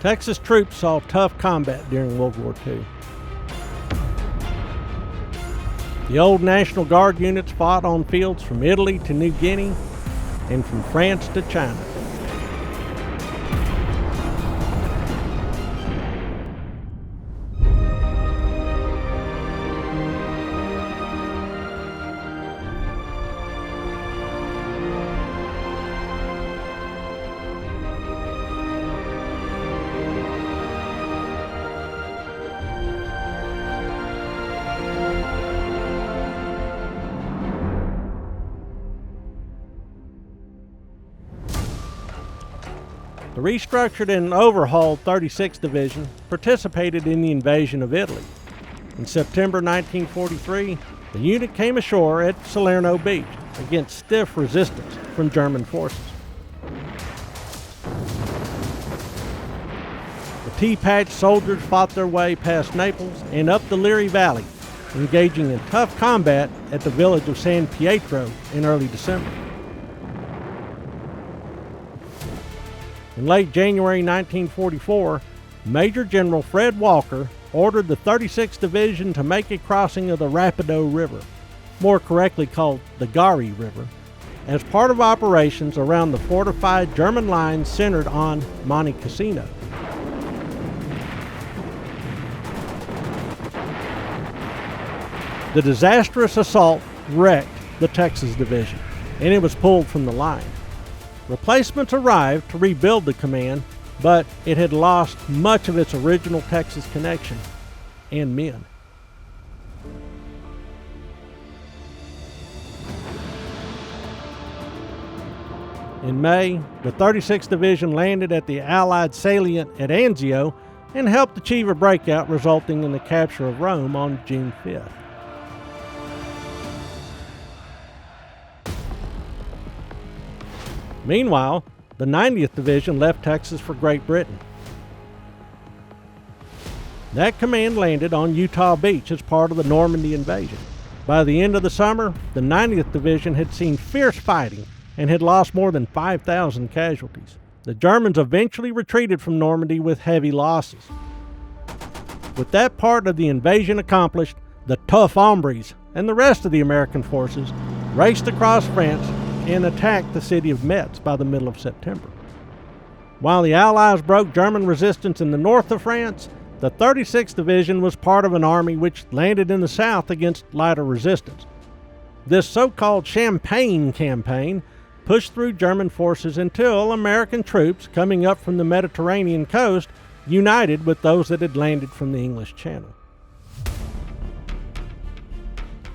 Texas troops saw tough combat during World War II. The old National Guard units fought on fields from Italy to New Guinea and from France to China. The restructured and overhauled 36th Division participated in the invasion of Italy. In September 1943, the unit came ashore at Salerno Beach against stiff resistance from German forces. The Tea-Patch soldiers fought their way past Naples and up the Liri Valley, engaging in tough combat at the village of San Pietro in early December. In late January 1944, Major General Fred Walker ordered the 36th Division to make a crossing of the Rapido River, more correctly called the Gari River, as part of operations around the fortified German lines centered on Monte Cassino. The disastrous assault wrecked the Texas Division, and it was pulled from the line. Replacements arrived to rebuild the command, but it had lost much of its original Texas connection and men. In May, the 36th Division landed at the Allied salient at Anzio and helped achieve a breakout, resulting in the capture of Rome on June 5th. Meanwhile, the 90th Division left Texas for Great Britain. That command landed on Utah Beach as part of the Normandy invasion. By the end of the summer, the 90th Division had seen fierce fighting and had lost more than 5,000 casualties. The Germans eventually retreated from Normandy with heavy losses. With that part of the invasion accomplished, the tough hombres and the rest of the American forces raced across France and attacked the city of Metz by the middle of September. While the Allies broke German resistance in the north of France, the 36th Division was part of an army which landed in the south against lighter resistance. This so-called Champagne campaign pushed through German forces until American troops coming up from the Mediterranean coast united with those that had landed from the English Channel.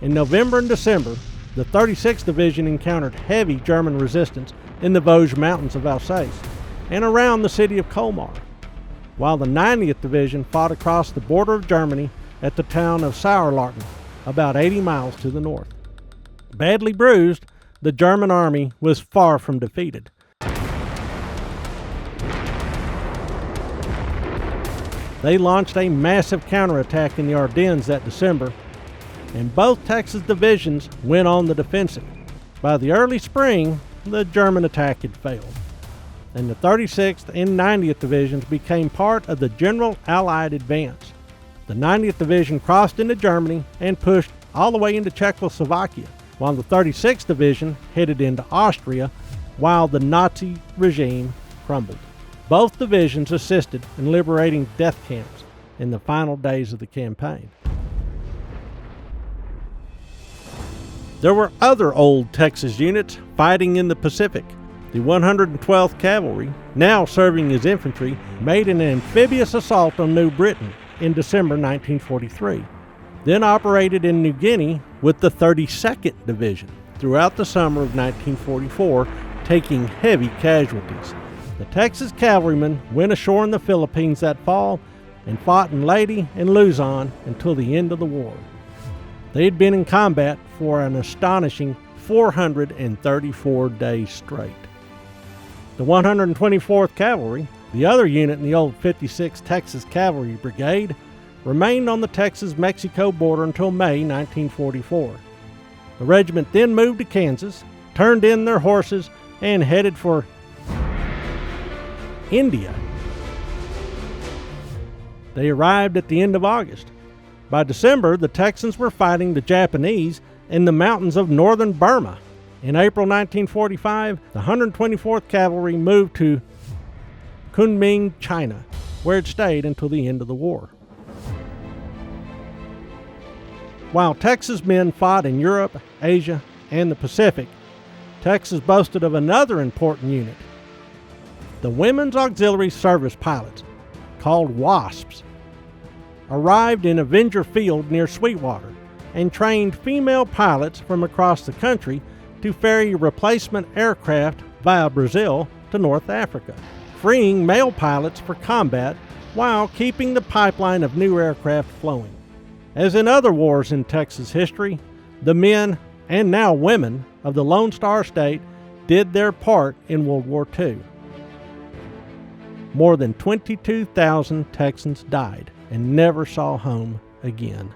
In November and December, the 36th Division encountered heavy German resistance in the Vosges Mountains of Alsace and around the city of Colmar, while the 90th Division fought across the border of Germany at the town of Sauerlarten, about 80 miles to the north. Badly bruised, the German army was far from defeated. They launched a massive counterattack in the Ardennes that December, and both Texas divisions went on the defensive. By the early spring, the German attack had failed, and the 36th and 90th Divisions became part of the general Allied advance. The 90th Division crossed into Germany and pushed all the way into Czechoslovakia, while the 36th Division headed into Austria while the Nazi regime crumbled. Both divisions assisted in liberating death camps in the final days of the campaign. There were other old Texas units fighting in the Pacific. The 112th Cavalry, now serving as infantry, made an amphibious assault on New Britain in December 1943, then operated in New Guinea with the 32nd Division throughout the summer of 1944, taking heavy casualties. The Texas cavalrymen went ashore in the Philippines that fall and fought in Leyte and Luzon until the end of the war. They had been in combat for an astonishing 434 days straight. The 124th Cavalry, the other unit in the old 56th Texas Cavalry Brigade, remained on the Texas-Mexico border until May 1944. The regiment then moved to Kansas, turned in their horses, and headed for India. They arrived at the end of August. By December, the Texans were fighting the Japanese in the mountains of northern Burma. In April 1945, the 124th Cavalry moved to Kunming, China, where it stayed until the end of the war. While Texas men fought in Europe, Asia, and the Pacific, Texas boasted of another important unit, the Women's Auxiliary Service Pilots, called WASPs, arrived in Avenger Field near Sweetwater and trained female pilots from across the country to ferry replacement aircraft via Brazil to North Africa, freeing male pilots for combat while keeping the pipeline of new aircraft flowing. As in other wars in Texas history, the men, and now women, of the Lone Star State did their part in World War II. More than 22,000 Texans died and never saw home again.